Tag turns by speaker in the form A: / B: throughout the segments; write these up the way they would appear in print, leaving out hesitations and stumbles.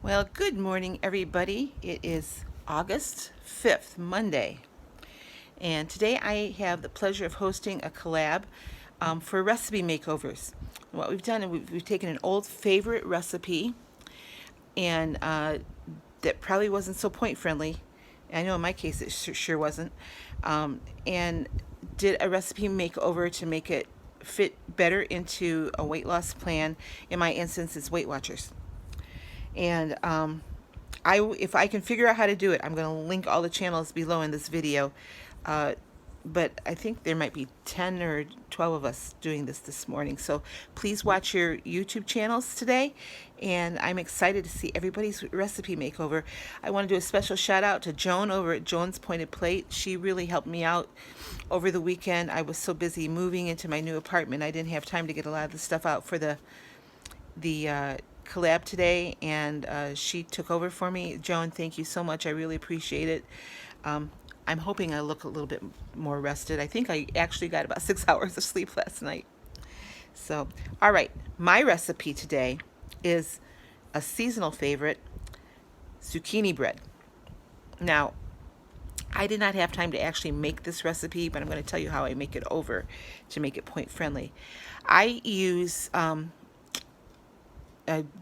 A: Well, good morning, everybody. It is August 5th, Monday, and today I have the pleasure of hosting a collab for recipe makeovers. What we've done is we've taken an old favorite recipe, and that probably wasn't so point friendly. I know in my case it sure wasn't, and did a recipe makeover to make it fit better into a weight loss plan. In my instance, it's Weight Watchers. And if I can figure out how to do it, I'm going to link all the channels below in this video. Uh, but I think there might be 10 or 12 of us doing this morning. So please watch your YouTube channels today. And I'm excited to see everybody's recipe makeover. I want to do a special shout out to Joan over at Joan's Pointed Plate. She really helped me out over the weekend. I was so busy moving into my new apartment. I didn't have time to get a lot of the stuff out for the collab today, and she took over for me. Joan, thank you so much. I really appreciate it. I'm hoping I look a little bit more rested. I think I actually got about 6 hours of sleep last night. So, all right, my recipe today is a seasonal favorite, zucchini bread. Now, I did not have time to actually make this recipe, but I'm going to tell you how I make it over to make it point friendly. I use a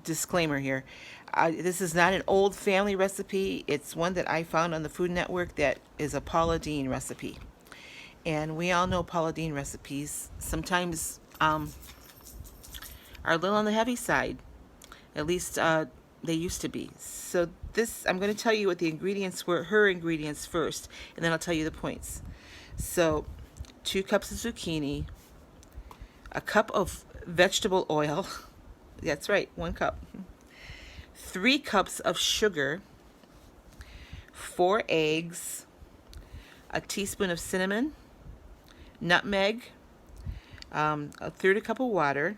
A: disclaimer here. This is not an old family recipe. It's one that I found on the Food Network that is a Paula Deen recipe. And we all know Paula Deen recipes sometimes are a little on the heavy side. At least they used to be. So I'm going to tell you what the ingredients were, her ingredients first, and then I'll tell you the points. So 2 cups of zucchini, a cup of vegetable oil. That's right, 1 cup. 3 cups of sugar, 4 eggs, a teaspoon of cinnamon, nutmeg, a third a cup of water,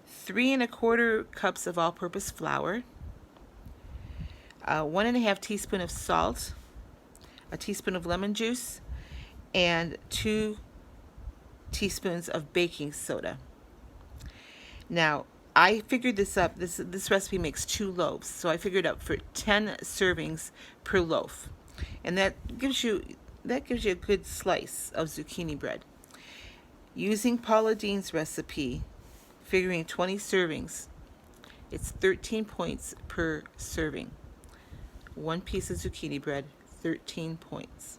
A: 3 1/4 cups of all-purpose flour, 1 1/2 teaspoon of salt, a teaspoon of lemon juice, and 2 teaspoons of baking soda. Now, I figured this up. This recipe makes 2 loaves, so I figured up for 10 servings per loaf, and that gives you a good slice of zucchini bread. Using Paula Deen's recipe, figuring 20 servings, it's 13 points per serving. 1 piece of zucchini bread, 13 points.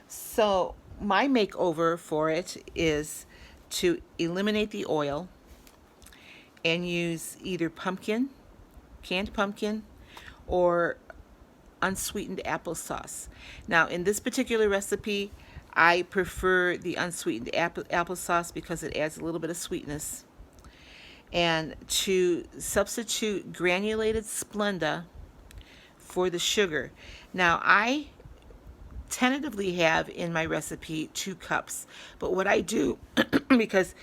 A: So my makeover for it is to eliminate the oil and use either canned pumpkin, or unsweetened applesauce. Now, in this particular recipe, I prefer the unsweetened applesauce because it adds a little bit of sweetness. And to substitute granulated Splenda for the sugar. Now, I tentatively have in my recipe 2 cups, but what I do, because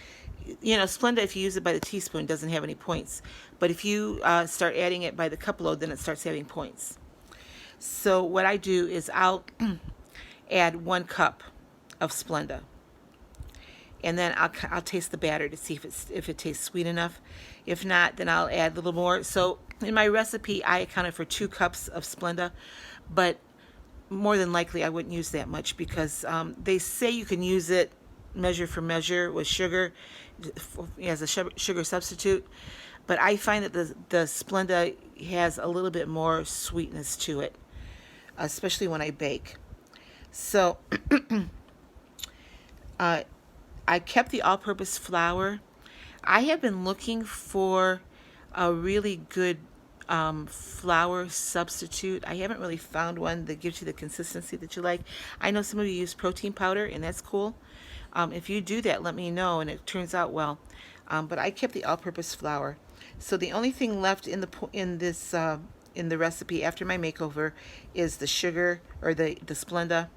A: Splenda, if you use it by the teaspoon, doesn't have any points. But if you start adding it by the cup load, then it starts having points. So what I do is I'll add 1 cup of Splenda. And then I'll taste the batter to see if it tastes sweet enough. If not, then I'll add a little more. So in my recipe, I accounted for 2 cups of Splenda. But more than likely, I wouldn't use that much because they say you can use it measure for measure with sugar as a sugar substitute, but I find that the Splenda has a little bit more sweetness to it, especially when I bake. So I kept the all-purpose flour. I have been looking for a really good flour substitute. I haven't really found one that gives you the consistency that you like. I know some of you use protein powder, and that's cool. If you do that, let me know, and it turns out well. But I kept the all-purpose flour. So the only thing left in the recipe after my makeover is the sugar, or the Splenda,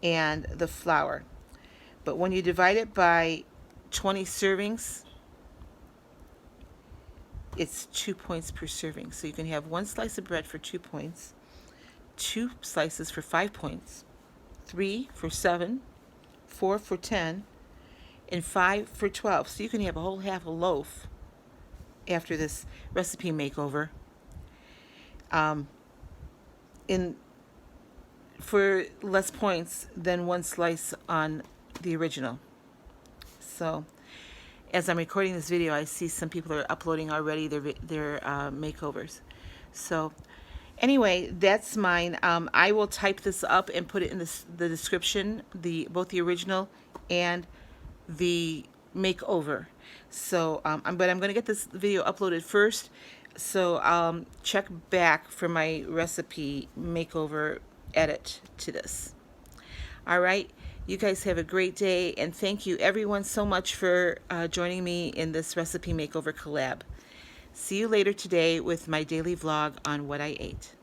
A: and the flour. But when you divide it by 20 servings, it's 2 points per serving. So you can have 1 slice of bread for 2 points, 2 slices for 5 points, 3 for 7, 4 for 10, and 5 for 12. So you can have a whole half a loaf after this recipe makeover in for less points than one slice on the original. So as I'm recording this video, I see some people are uploading already their makeovers. So anyway, that's mine. I will type this up and put it in the description, both the original and the makeover. So but I'm going to get this video uploaded first. So check back for my recipe makeover edit to this. All right. You guys have a great day, and thank you everyone so much for joining me in this recipe makeover collab. See you later today with my daily vlog on what I ate.